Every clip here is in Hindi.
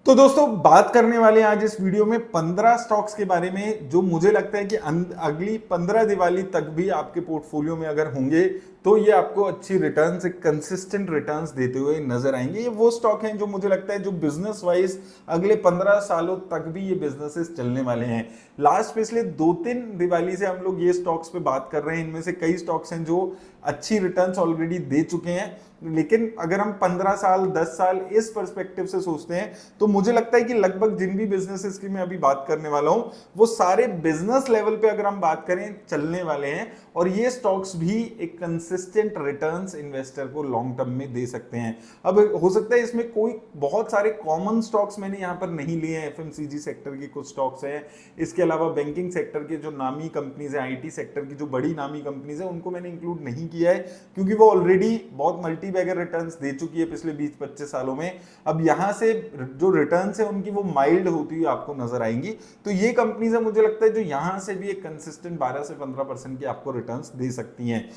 तो दोस्तों बात करने वाले हैं आज इस वीडियो में 15 स्टॉक्स के बारे में जो मुझे लगता है कि अगली 15 दिवाली तक भी आपके पोर्टफोलियो में अगर होंगे तो ये आपको अच्छी रिटर्न्स, एक कंसिस्टेंट रिटर्न्स देते हुए नजर आएंगे। ये वो स्टॉक हैं जो मुझे लगता है जो बिजनेस वाइज अगले 15 सालों तक भी ये बिजनेसेस चलने वाले हैं। लास्ट पिछले 2-3 दिवाली से हम लोग ये स्टॉक्स पे बात कर रहे हैं। इनमें से कई स्टॉक्स हैं जो अच्छी रिटर्न्स ऑलरेडी दे चुके हैं, लेकिन अगर हम 15 साल 10 साल इस पर्सपेक्टिव से सोचते हैं तो मुझे लगता है कि लगभग जिन भी बिजनेसेस की मैं अभी बात करने वाला हूं वो सारे बिजनेस लेवल पे अगर हम बात करें चलने वाले हैं, और ये स्टॉक्स भी एक कंसिस्टेंट रिटर्न्स इन्वेस्टर को लॉन्ग टर्म में दे सकते हैं। अब हो सकता है इसमें कोई बहुत सारे कॉमन स्टॉक्स मैंने यहां पर नहीं लिए हैं। एफएमसीजी सेक्टर के कुछ स्टॉक्स हैं, इसके अलावा बैंकिंग सेक्टर के जो नामी कंपनीज है, आईटी सेक्टर की जो बड़ी नामी कंपनीज है, उनको मैंने इंक्लूड नहीं किया है क्योंकि वो ऑलरेडी बहुत मल्टी बैगर रिटर्न्स दे चुकी है पिछले 20-25 सालों में। अब यहां से जो रिटर्न्स है उनकी वो माइल्ड होती हुई आपको नजर आएंगी। तो ये कंपनीज है मुझे लगता है जो यहां से भी एक कंसिस्टेंट 12 से 15% की आपको रिटर्न्स दे सकती हैं।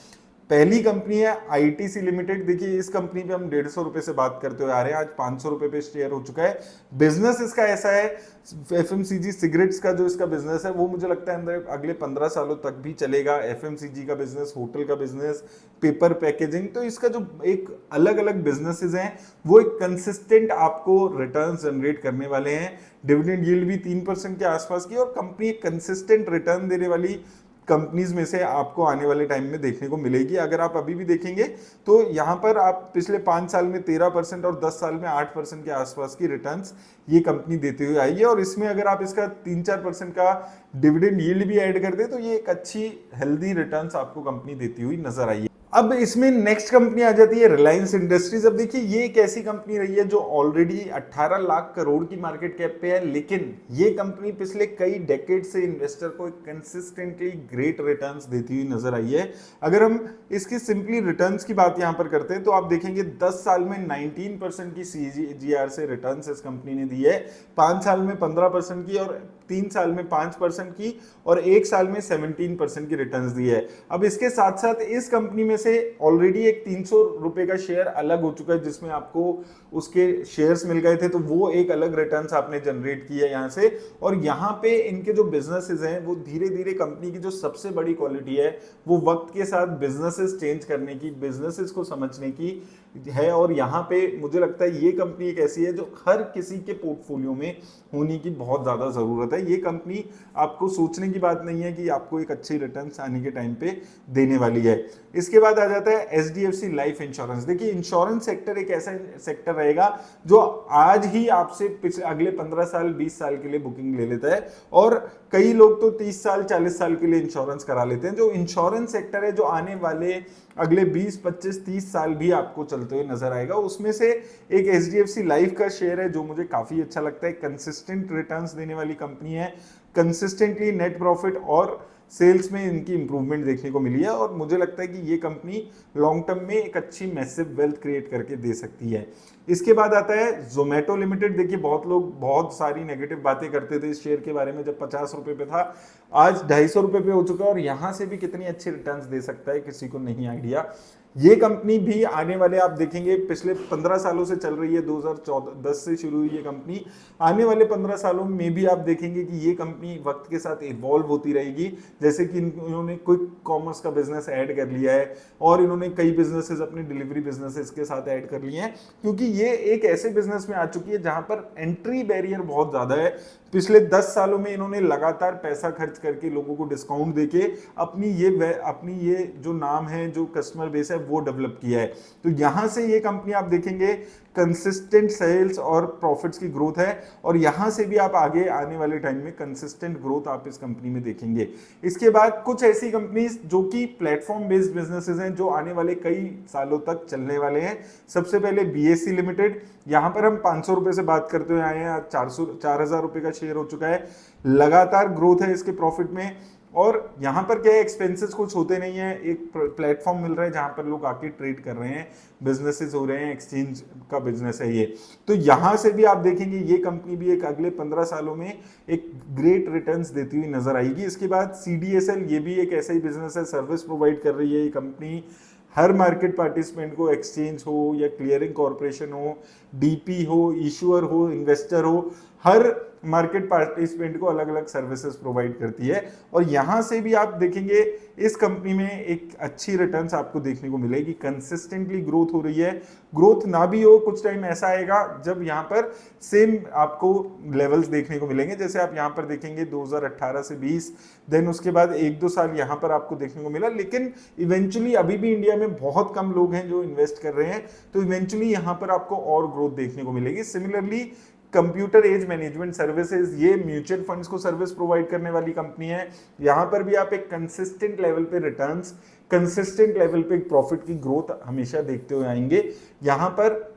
पहली कंपनी है आईटीसी लिमिटेड। देखिए इस कंपनी पे हम 150 रुपए से बात करते हुए आ रहे हैं, आज 500 रुपए पे शेयर हो चुका है। बिजनेस इसका ऐसा है, एफएमसीजी सिगरेट्स का जो इसका बिजनेस है वो मुझे लगता है अंदर अगले 15 सालों तक भी चलेगा। एफएमसीजी का बिजनेस, होटल का बिजनेस, पेपर पैकेजिंग, तो इसका जो एक अलग अलग बिजनेसेस हैं वो एक कंसिस्टेंट आपको रिटर्न जनरेट करने वाले हैं। डिविडेंड यील्ड भी 3% के आसपास की, और कंपनी एक कंसिस्टेंट रिटर्न देने वाली कंपनीज में से आपको आने वाले टाइम में देखने को मिलेगी। अगर आप अभी भी देखेंगे तो यहां पर आप पिछले 5 साल में 13% और 10 साल में 8% के आसपास की रिटर्न्स ये कंपनी देते हुए आई है, और इसमें अगर आप इसका 3-4% का डिविडेंड यील्ड भी ऐड कर दे तो ये एक अच्छी हेल्दी रिटर्न्स आपको कंपनी देती हुई नजर आई है। अब इसमें नेक्स्ट कंपनी आ जाती है रिलायंस इंडस्ट्रीज। अब देखिए ये एक ऐसी कंपनी रही है जो ऑलरेडी 18 लाख करोड़ की मार्केट कैप पे है, लेकिन ये कंपनी पिछले कई डेकेड से इन्वेस्टर को कंसिस्टेंटली ग्रेट रिटर्न्स देती हुई नजर आई है। अगर हम इसकी सिंपली रिटर्न्स की बात यहां पर करते हैं तो आप देखेंगे 10 साल में 19% की सीजीआर से रिटर्न्स इस कंपनी ने दी है, 5 साल में 15% की, और 3 साल में 5% की, और 1 साल में 17% की रिटर्न्स दी है। अब इसके साथ साथ इस कंपनी में से ऑलरेडी एक 300 रुपए का शेयर अलग हो चुका है जिसमें आपको उसके शेयर्स मिल गए थे, तो वो एक अलग रिटर्न्स आपने जनरेट की है यहां से। और यहां पे इनके जो बिजनेसेस हैं वो धीरे धीरे, कंपनी की जो सबसे बड़ी क्वालिटी है वो वक्त के साथ बिजनेसेस चेंज करने की, बिजनेसेस को समझने की है। और यहाँ पे मुझे लगता है ये कंपनी एक ऐसी है जो हर किसी के पोर्टफोलियो में होने की बहुत ज्यादा जरूरत है। ये कंपनी आपको सोचने की बात नहीं है कि आपको एक अच्छी रिटर्न्स आने के टाइम पे देने वाली है। इसके बाद आ जाता है एचडीएफसी लाइफ इंश्योरेंस। देखिए इंश्योरेंस सेक्टर एक ऐसा सेक्टर रहेगा जो आज ही आपसे पिछले अगले 15 साल 20 साल के लिए बुकिंग ले लेता है, और कई लोग तो 30 साल 40 साल के लिए इंश्योरेंस करा लेते हैं। जो इंश्योरेंस सेक्टर है जो आने वाले अगले 20 25 30 साल भी आपको चलते हुए नजर आएगा, उसमें से एक एचडीएफसी लाइफ का शेयर है जो मुझे काफी अच्छा लगता है। कंसिस्टेंट रिटर्न्स देने वाली कंपनी है, कंसिस्टेंटली नेट प्रॉफिट और सेल्स में इनकी इंप्रूवमेंट देखने को मिली है, और मुझे लगता है कि ये कंपनी लॉन्ग टर्म में एक अच्छी मैसिव वेल्थ क्रिएट करके दे सकती है। इसके बाद आता है जोमेटो लिमिटेड। देखिए बहुत लोग बहुत सारी नेगेटिव बातें करते थे इस शेयर के बारे में जब 50 रुपए पे था, आज 250 रुपए पे हो चुका है, और यहां से भी कितनी अच्छी रिटर्न्स दे सकता है किसी को नहीं आइडिया। ये कंपनी भी आने वाले, आप देखेंगे पिछले 15 सालों से चल रही है, 2010 से शुरू हुई ये कंपनी, आने वाले 15 सालों में भी आप देखेंगे कि ये कंपनी वक्त के साथ इवॉल्व होती रहेगी। जैसे कि इन्होंने क्विक कॉमर्स का बिजनेस ऐड कर लिया है, और इन्होंने कई बिजनेसेस अपने डिलीवरी बिजनेसेस के साथ ऐड कर लिए हैं, क्योंकि ये एक ऐसे बिजनेस में आ चुकी है जहां पर एंट्री बैरियर बहुत ज्यादा है। पिछले 10 सालों में इन्होंने लगातार पैसा खर्च करके लोगों को डिस्काउंट देके अपनी ये जो नाम है, जो कस्टमर बेस है, वो डेवलप किया है। तो यहां से ये कंपनी आप देखेंगे कंसिस्टेंट सेल्स और प्रॉफिट्स की ग्रोथ है, और यहां से भी आप आगे आने वाले टाइम में कंसिस्टेंट ग्रोथ आप इस कंपनी में देखेंगे। इसके बाद कुछ ऐसी कंपनीज जो कि प्लेटफॉर्म बेस्ड बिजनेसेस हैं जो आने वाले कई सालों तक चलने वाले हैं। सबसे पहले बीएससी लिमिटेड, यहां पर हम 500 रुपए से बात करते हुए आए हैं, 4000 रुपए का शेयर हो चुका है। लगातार ग्रोथ है इसके प्रॉफिट में, और यहां पर क्या है, एक्सपेंसेस कुछ होते नहीं है, एक प्लेटफॉर्म मिल रहा है जहां पर लोग आके ट्रेड कर रहे हैं, बिजनेसेस हो रहे हैं, एक्सचेंज का बिजनेस है ये। तो यहां से भी आप देखेंगे ये कंपनी भी एक अगले 15 सालों में एक ग्रेट रिटर्न्स देती हुई नजर आएगी। इसके बाद सीडीएसएल, ये भी एक ऐसा ही बिजनेस है, सर्विस प्रोवाइड कर रही है ये कंपनी हर मार्केट पार्टिसिपेंट को, एक्सचेंज हो या क्लियरिंग कॉरपोरेशन हो, डीपी हो, इशूअर हो, इन्वेस्टर हो, हर मार्केट पार्टिसिपेंट को अलग अलग सर्विसेज प्रोवाइड करती है। और यहां से भी आप देखेंगे इस कंपनी में एक अच्छी रिटर्न्स आपको देखने को मिलेगी, कंसिस्टेंटली ग्रोथ हो रही है। ग्रोथ ना भी हो, कुछ टाइम ऐसा आएगा जब यहाँ पर सेम आपको लेवल्स देखने को मिलेंगे, जैसे आप यहाँ पर देखेंगे 2018 से 20, देन उसके बाद 1-2 साल यहाँ पर आपको देखने को मिला, लेकिन इवेंचुअली अभी भी इंडिया में बहुत कम लोग हैं जो इन्वेस्ट कर रहे हैं, तो इवेंचुअली यहाँ पर आपको और ग्रोथ देखने को मिलेगी। Similarly Computer Age Management Services, ये म्यूचुअल फंड्स को सर्विस प्रोवाइड करने वाली कंपनी है। यहां पर भी आप एक कंसिस्टेंट लेवल पे रिटर्न्स, कंसिस्टेंट लेवल पे प्रॉफिट की ग्रोथ हमेशा देखते हुए आएंगे। यहां पर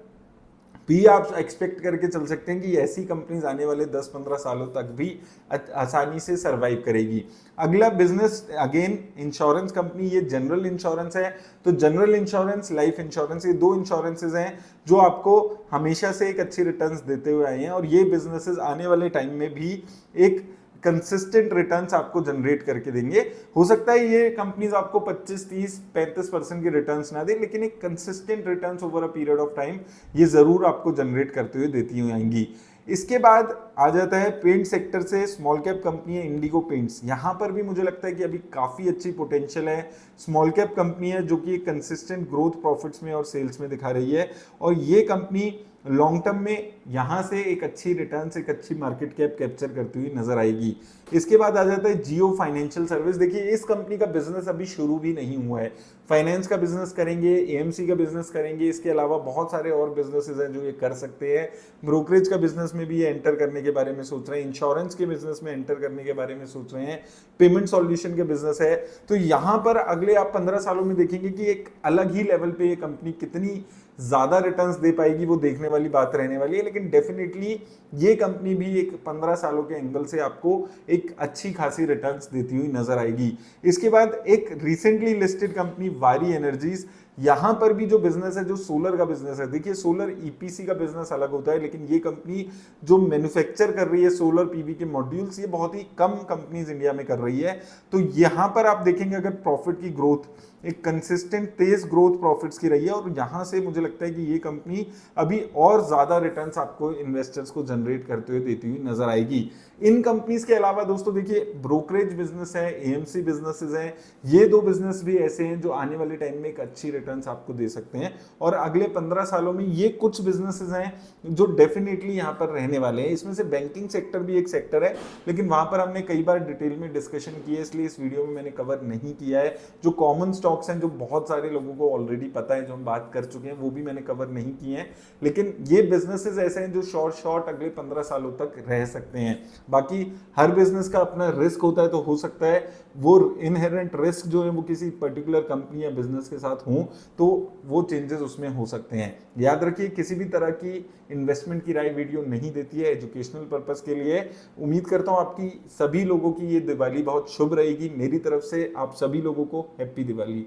भी आप एक्सपेक्ट करके चल सकते हैं कि ऐसी कंपनीज आने वाले 10-15 सालों तक भी आसानी से सरवाइव करेगी। अगला बिजनेस अगेन इंश्योरेंस कंपनी, ये जनरल इंश्योरेंस है। तो जनरल इंश्योरेंस, लाइफ इंश्योरेंस, ये दो इंश्योरेंसेज हैं जो आपको हमेशा से एक अच्छी रिटर्न्स देते हुए आए हैं, और ये बिजनेसेस आने वाले टाइम में भी एक कंसिस्टेंट रिटर्न्स आपको जनरेट करके देंगे। हो सकता है ये कंपनीज आपको 25, 30, 35% की रिटर्न्स ना दे, लेकिन एक consistent returns over a period of time ये जरूर आपको जनरेट करते हुए देती हुई आएंगी। इसके बाद आ जाता है पेंट सेक्टर से स्मॉल कैप कंपनी है इंडिगो पेंट्स। यहां पर भी मुझे लगता है कि अभी काफी अच्छी पोटेंशियल है। स्मॉल कैप कंपनी है जो कि कंसिस्टेंट ग्रोथ प्रॉफिट्स में और सेल्स में दिखा रही है, और ये कंपनी लॉन्ग टर्म में यहां से एक अच्छी रिटर्न्स, एक अच्छी मार्केट कैप कैप्चर करती हुई नजर आएगी। इसके बाद आ जाता है जियो फाइनेंशियल सर्विस। देखिए इस कंपनी का बिजनेस अभी शुरू भी नहीं हुआ है। फाइनेंस का बिजनेस करेंगे, एएमसी का बिजनेस करेंगे, इसके अलावा बहुत सारे और बिजनेसेस हैं जो ये कर सकते हैं। ब्रोकरेज का बिजनेस में भी ये एंटर करने के बारे में सोच रहे हैं, इंश्योरेंस के बिजनेस में एंटर करने के बारे में सोच रहे हैं, पेमेंट सॉल्यूशन के बिजनेस है। तो यहां पर अगले आप 15 सालों में देखेंगे कि एक अलग ही लेवल पे ये कंपनी कितनी ज्यादा रिटर्न्स दे पाएगी, वो देखने वाली बात रहने वाली है। लेकिन डेफिनेटली ये कंपनी भी एक 15 सालों के एंगल से आपको एक अच्छी खासी रिटर्न्स देती हुई नजर आएगी। इसके बाद एक रिसेंटली लिस्टेड कंपनी वारी एनर्जीज, यहां पर भी जो बिजनेस है, जो सोलर का बिजनेस है, देखिए सोलर ईपीसी का बिजनेस अलग होता है, लेकिन ये कंपनी जो मैन्युफैक्चर कर रही है सोलर पीवी के मॉड्यूल्स, ये बहुत ही कम कंपनीज इंडिया में कर रही है। तो यहां पर आप देखेंगे अगर प्रॉफिट की ग्रोथ एक कंसिस्टेंट तेज ग्रोथ प्रॉफिट्स की रही है, और यहां से मुझे लगता है कि ये कंपनी अभी और ज्यादा रिटर्न्स आपको इन्वेस्टर्स को जनरेट करते हुए देती हुई नजर आएगी। इन कंपनीज के अलावा दोस्तों देखिए ब्रोकरेज बिजनेस है, एएमसी बिजनेसेस हैं, ये दो बिजनेस भी ऐसे हैं जो आने वाले टाइम में एक अच्छी रिटर्न्स आपको दे सकते हैं, और अगले 15 सालों में ये कुछ बिजनेसेस हैं जो डेफिनेटली यहाँ पर रहने वाले हैं। इसमें से बैंकिंग सेक्टर भी एक सेक्टर है, लेकिन वहां पर हमने कई बार डिटेल में डिस्कशन की है, इसलिए इस वीडियो में मैंने कवर नहीं किया है। जो कॉमन स्टॉक्स हैं जो बहुत सारे लोगों को ऑलरेडी पता है, जो हम बात कर चुके हैं, वो भी मैंने कवर नहीं किए हैं। लेकिन ये बिजनेसेस ऐसे हैं जो शॉर्ट अगले 15 सालों तक रह सकते हैं। बाकी हर बिजनेस का अपना रिस्क होता है, तो हो सकता है वो इनहेरेंट रिस्क जो है वो किसी पर्टिकुलर कंपनी या बिजनेस के साथ हो, तो वो चेंजेस उसमें हो सकते हैं। याद रखिए किसी भी तरह की इन्वेस्टमेंट की राय वीडियो नहीं देती है, एजुकेशनल पर्पस के लिए। उम्मीद करता हूं आपकी सभी लोगों की ये दिवाली बहुत शुभ रहेगी। मेरी तरफ से आप सभी लोगों को हैप्पी दिवाली।